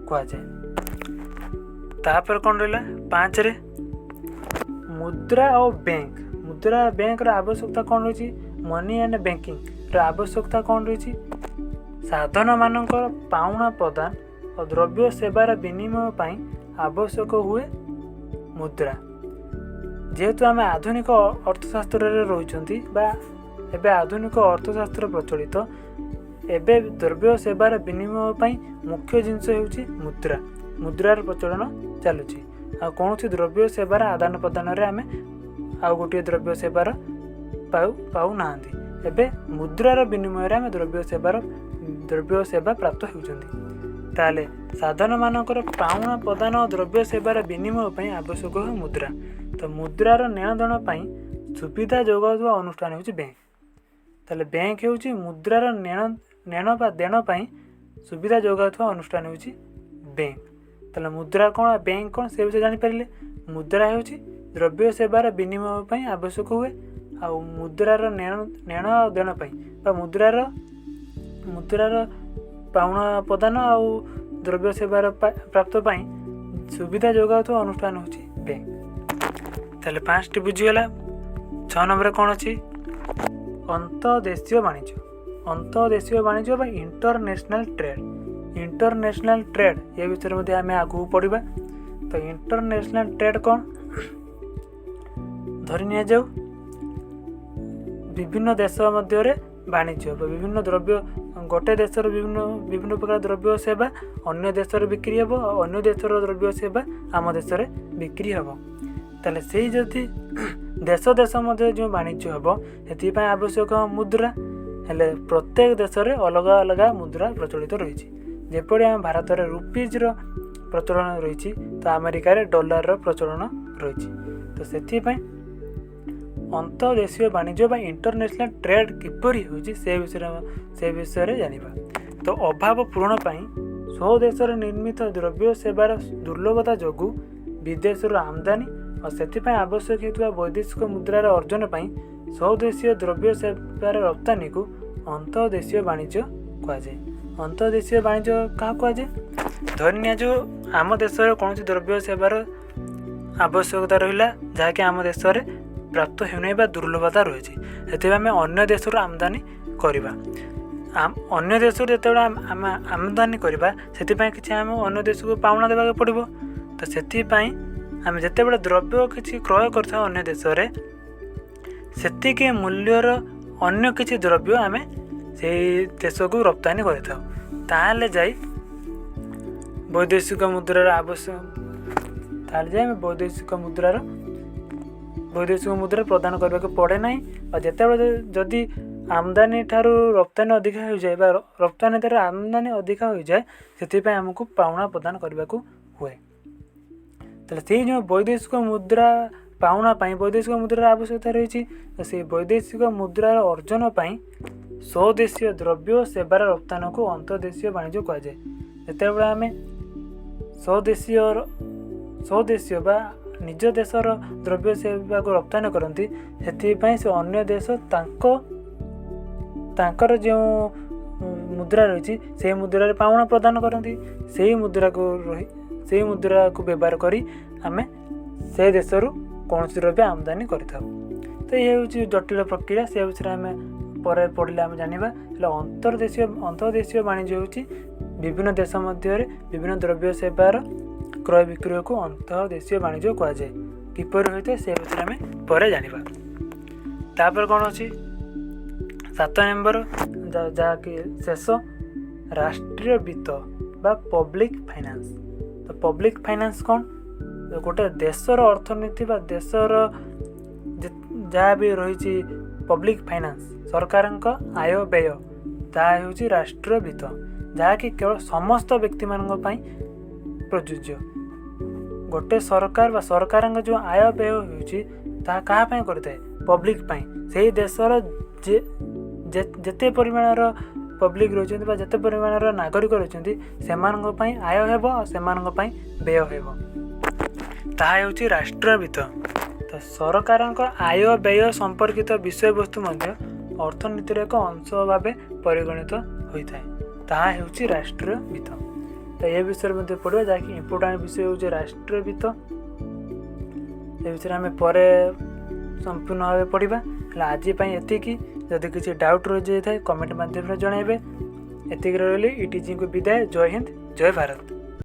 कहुए। तापर कौन रहा 5 रे मुद्रा और बैंक। मुद्रा बैंक आवश्यकता कौन रही मनी एंड बैंकिंग आवश्यकता कौन रही साधन मानकर पाउना प्रदान और द्रव्य सेवार विनिमय पाई आवश्यक हुए मुद्रा। जेहेतु आम आधुनिक अर्थशास्त्र रही आधुनिक अर्थशास्त्र प्रचलित ଏବେ ଦ୍ରବ୍ୟ ସେବାର ବିନିମୟ ପାଇଁ ମୁଖ୍ୟ ଜିନିଷ ହେଉଛି ମୁଦ୍ରା। ମୁଦ୍ରାର ପ୍ରଚଳନ ଚାଲୁଛି। ଆଉ କୌଣସି ଦ୍ରବ୍ୟ ସେବାର ଆଦାନ ପ୍ରଦାନରେ ଆମେ ଆଉ ଗୋଟିଏ ଦ୍ରବ୍ୟ ସେବାର ପାଉନାହାନ୍ତି। ଏବେ ମୁଦ୍ରାର ବିନିମୟରେ ଆମେ ଦ୍ରବ୍ୟ ସେବା ପ୍ରାପ୍ତ ହେଉଛନ୍ତି। ତାହେଲେ ସାଧାରଣମାନଙ୍କର ପାଉଣା ପ୍ରଦାନ ଓ ଦ୍ରବ୍ୟ ସେବାର ବିନିମୟ ପାଇଁ ଆବଶ୍ୟକ ହୁଏ ମୁଦ୍ରା। ତ ମୁଦ୍ରାର ନେଣଦେଣ ପାଇଁ ସୁବିଧା ଯୋଗାଉଥିବା ଅନୁଷ୍ଠାନ ହେଉଛି ବ୍ୟାଙ୍କ। ତାହେଲେ ବ୍ୟାଙ୍କ ହେଉଛି ମୁଦ୍ରାର ନେଣ ବା ଦେଣ ପାଇଁ ସୁବିଧା ଯୋଗାଉଥିବା ଅନୁଷ୍ଠାନ ହେଉଛି ବ୍ୟାଙ୍କ। ତାହେଲେ ମୁଦ୍ରା କ'ଣ, ବ୍ୟାଙ୍କ କ'ଣ, ସେ ବିଷୟରେ ଜାଣିପାରିଲେ। ମୁଦ୍ରା ହେଉଛି ଦ୍ରବ୍ୟ ସେବାର ବିନିମୟ ପାଇଁ ଆବଶ୍ୟକ ହୁଏ। ଆଉ ମୁଦ୍ରାର ନେଣ ଆଉ ଦେଣ ପାଇଁ ବା ମୁଦ୍ରାର ପାଉଣା ପ୍ରଦାନ ଆଉ ଦ୍ରବ୍ୟ ସେବାର ପ୍ରାପ୍ତ ପାଇଁ ସୁବିଧା ଯୋଗାଉଥିବା ଅନୁଷ୍ଠାନ ହେଉଛି ବ୍ୟାଙ୍କ। ତାହେଲେ 5ଟି ବୁଝିଗଲା। 6 ନମ୍ବରରେ କ'ଣ ଅଛି? ଅନ୍ତର୍ଦେଶୀୟ ବାଣିଜ୍ୟ। ଅନ୍ତର୍ଦେଶୀୟ ବାଣିଜ୍ୟ ବା ଇଣ୍ଟରନ୍ୟାସନାଲ୍ ଟ୍ରେଡ୍। ଇଣ୍ଟରନ୍ୟାସନାଲ୍ ଟ୍ରେଡ୍ ଏ ବିଷୟରେ ମଧ୍ୟ ଆମେ ଆଗକୁ ପଢ଼ିବା। ତ ଇଣ୍ଟରନ୍ୟାସନାଲ୍ ଟ୍ରେଡ୍ କ'ଣ? ଧରି ନିଆଯାଉ ବିଭିନ୍ନ ଦେଶ ମଧ୍ୟରେ ବାଣିଜ୍ୟ ବା ବିଭିନ୍ନ ଦ୍ରବ୍ୟ, ଗୋଟେ ଦେଶର ବିଭିନ୍ନ ପ୍ରକାର ଦ୍ରବ୍ୟ ସେବା ଅନ୍ୟ ଦେଶରେ ବିକ୍ରି ହେବ ଆଉ ଅନ୍ୟ ଦେଶର ଦ୍ରବ୍ୟ ସେବା ଆମ ଦେଶରେ ବିକ୍ରି ହେବ। ତାହେଲେ ସେଇ ଯଦି ଦେଶ ମଧ୍ୟରେ ଯେଉଁ ବାଣିଜ୍ୟ ହେବ ସେଥିପାଇଁ ଆବଶ୍ୟକ ମୁଦ୍ରା। ହେଲେ ପ୍ରତ୍ୟେକ ଦେଶରେ ଅଲଗା ଅଲଗା ମୁଦ୍ରା ପ୍ରଚଳିତ ରହିଛି। ଯେପରି ଆମ ଭାରତରେ ରୁପିଜ୍ର ପ୍ରଚଳନ ରହିଛି, ତ ଆମେରିକାରେ ଡଲାରର ପ୍ରଚଳନ ରହିଛି। ତ ସେଥିପାଇଁ ଅନ୍ତର୍ଦେଶୀୟ ବାଣିଜ୍ୟ ବା ଇଣ୍ଟରନ୍ୟାସନାଲ୍ ଟ୍ରେଡ୍ କିପରି ହେଉଛି ସେ ବିଷୟରେ ଜାଣିବା। ତ ଅଭାବ ପୂରଣ ପାଇଁ ସ୍ୱଦେଶରେ ନିର୍ମିତ ଦ୍ରବ୍ୟ ସେବାର ଦୁର୍ଲଭତା ଯୋଗୁଁ ବିଦେଶରୁ ଆମଦାନୀ ଓ ସେଥିପାଇଁ ଆବଶ୍ୟକ ହେଉଥିବା ବୈଦେଶିକ ମୁଦ୍ରାର ଅର୍ଜନ ପାଇଁ ସ୍ୱଦେଶୀୟ ଦ୍ରବ୍ୟ ସେବାର ରପ୍ତାନୀକୁ ଅନ୍ତର୍ଦେଶୀୟ ବାଣିଜ୍ୟ କୁହାଯାଏ। ଅନ୍ତର୍ଦେଶୀୟ ବାଣିଜ୍ୟ କାହା କୁହାଯାଏ? ଧରି ନିଆଯାଉ ଆମ ଦେଶରେ କୌଣସି ଦ୍ରବ୍ୟ ସେବାର ଆବଶ୍ୟକତା ରହିଲା ଯାହାକି ଆମ ଦେଶରେ ପ୍ରାପ୍ତ ହେଉନାହିଁ ବା ଦୁର୍ଲଭତା ରହିଛି। ସେଥିପାଇଁ ଆମେ ଅନ୍ୟ ଦେଶରୁ ଆମଦାନୀ କରିବା। ଅନ୍ୟ ଦେଶରୁ ଯେତେବେଳେ ଆମେ ଆମଦାନୀ କରିବା ସେଥିପାଇଁ କିଛି ଆମେ ଅନ୍ୟ ଦେଶକୁ ପାଉଣା ଦେବାକୁ ପଡ଼ିବ। ତ ସେଥିପାଇଁ ଆମେ ଯେତେବେଳେ ଦ୍ରବ୍ୟ କିଛି କ୍ରୟ କରିଥାଉ ଅନ୍ୟ ଦେଶରେ, ସେତିକି ମୂଲ୍ୟର ଅନ୍ୟ କିଛି ଦ୍ରବ୍ୟ ଆମେ ସେଇ ଦେଶକୁ ରପ୍ତାନି କରିଥାଉ। ତାହେଲେ ଯାଇ ବୈଦେଶିକ ମୁଦ୍ରାର ଆମେ ବୈଦେଶିକ ମୁଦ୍ରା ପ୍ରଦାନ କରିବାକୁ ପଡ଼େ ନାହିଁ। ଆଉ ଯେତେବେଳେ ଯଦି ଆମଦାନୀ ଠାରୁ ରପ୍ତାନି ଅଧିକା ହୋଇଯାଏ ବା ରପ୍ତାନି ଠାରୁ ଆମଦାନୀ ଅଧିକା ହୋଇଯାଏ, ସେଥିପାଇଁ ଆମକୁ ପାଉଣା ପ୍ରଦାନ କରିବାକୁ ହୁଏ। ତାହେଲେ ସେଇ ଯେଉଁ ବୈଦେଶିକ ମୁଦ୍ରା ପାଉଣା ପାଇଁ ବୈଦେଶିକ ମୁଦ୍ରାର ଆବଶ୍ୟକତା ରହିଛି। ତ ସେଇ ବୈଦେଶିକ ମୁଦ୍ରାର ଅର୍ଜନ ପାଇଁ ସ୍ୱଦେଶୀୟ ଦ୍ରବ୍ୟ ସେବାର ରପ୍ତାନୀକୁ ଅନ୍ତର୍ଦେଶୀୟ ବାଣିଜ୍ୟ କୁହାଯାଏ। ଯେତେବେଳେ ଆମେ ସ୍ୱଦେଶୀୟ ବା ନିଜ ଦେଶର ଦ୍ରବ୍ୟ ସେବାକୁ ରପ୍ତାନି କରନ୍ତି, ସେଥିପାଇଁ ସେ ଅନ୍ୟ ଦେଶ ତାଙ୍କର ଯେଉଁ ମୁଦ୍ରା ରହିଛି ସେହି ମୁଦ୍ରାରେ ପାଉଣା ପ୍ରଦାନ କରନ୍ତି। ସେହି ମୁଦ୍ରାକୁ ବ୍ୟବହାର କରି ଆମେ ସେ ଦେଶରୁ କୌଣସି ଦ୍ରବ୍ୟ ଆମଦାନୀ କରିଥାଉ। ତ ଏ ହେଉଛି ଜଟିଳ ପ୍ରକ୍ରିୟା। ସେ ବିଷୟରେ ଆମେ ପରେ ପଢ଼ିଲେ ଆମେ ଜାଣିବା। ହେଲେ ଅନ୍ତର୍ଦେଶୀୟ ବାଣିଜ୍ୟ ହେଉଛି ବିଭିନ୍ନ ଦେଶ ମଧ୍ୟରେ ବିଭିନ୍ନ ଦ୍ରବ୍ୟ ସେବାର କ୍ରୟ ବିକ୍ରୟକୁ ଅନ୍ତର୍ଦେଶୀୟ ବାଣିଜ୍ୟ କୁହାଯାଏ। କିପରି ହୋଇଥାଏ ସେ ବିଷୟରେ ଆମେ ପରେ ଜାଣିବା। ତାପରେ କ'ଣ ଅଛି? 7 ନମ୍ବର ଯାହାକି ଶେଷ, ରାଷ୍ଟ୍ରୀୟ ବିତ୍ତ ବା ପବ୍ଲିକ୍ ଫାଇନାନ୍ସ। ତ ପବ୍ଲିକ୍ ଫାଇନାନ୍ସ କ'ଣ? ଗୋଟେ ଦେଶର ଅର୍ଥନୀତି ବା ଦେଶର ଯାହା ବି ରହିଛି ପବ୍ଲିକ୍ ଫାଇନାନ୍ସ, ସରକାରଙ୍କ ଆୟ ବ୍ୟୟ, ତାହା ହେଉଛି ରାଷ୍ଟ୍ରୀୟ ବିତ୍ତ, ଯାହାକି କେବଳ ସମସ୍ତ ବ୍ୟକ୍ତିମାନଙ୍କ ପାଇଁ ପ୍ରଯୁଜ୍ୟ। ଗୋଟେ ସରକାର ବା ସରକାରଙ୍କ ଯେଉଁ ଆୟ ବ୍ୟୟ ହେଉଛି ତାହା କାହା ପାଇଁ କରିଥାଏ? ପବ୍ଲିକ୍ ପାଇଁ। ସେହି ଦେଶର ଯେତେ ପରିମାଣର ପବ୍ଲିକ୍ ରହିଛନ୍ତି ବା ଯେତେ ପରିମାଣର ନାଗରିକ ରହିଛନ୍ତି ସେମାନଙ୍କ ପାଇଁ ଆୟ ହେବ ଆଉ ସେମାନଙ୍କ ପାଇଁ ବ୍ୟୟ ହେବ, ତାହା ହେଉଛି ରାଷ୍ଟ୍ରୀୟ ବିତ୍ତ। ତ ସରକାରଙ୍କ ଆୟ ବ୍ୟୟ ସମ୍ପର୍କିତ ବିଷୟବସ୍ତୁ ମଧ୍ୟ ଅର୍ଥନୀତିର ଏକ ଅଂଶ ଭାବେ ପରିଗଣିତ ହୋଇଥାଏ, ତାହା ହେଉଛି ରାଷ୍ଟ୍ରୀୟ ବିତ୍ତ। ତ ଏ ବିଷୟରେ ମଧ୍ୟ ପଢ଼ିବା, ଯାହାକି ଇମ୍ପୋର୍ଟାଣ୍ଟ ବିଷୟ ହେଉଛି ରାଷ୍ଟ୍ରୀୟ ବିତ୍ତ। ଏ ବିଷୟରେ ଆମେ ପରେ ସମ୍ପୂର୍ଣ୍ଣ ଭାବେ ପଢ଼ିବା। ହେଲେ ଆଜି ପାଇଁ ଏତିକି। ଯଦି କିଛି ଡାଉଟ୍ ରହିଯାଇଥାଏ କମେଣ୍ଟ ମାଧ୍ୟମରେ ଜଣାଇବେ। ଏତିକି ରହିଲେ ଇଟିଜିଙ୍କୁ ବିଦାୟ। ଜୟ ହିନ୍ଦ, ଜୟ ଭାରତ।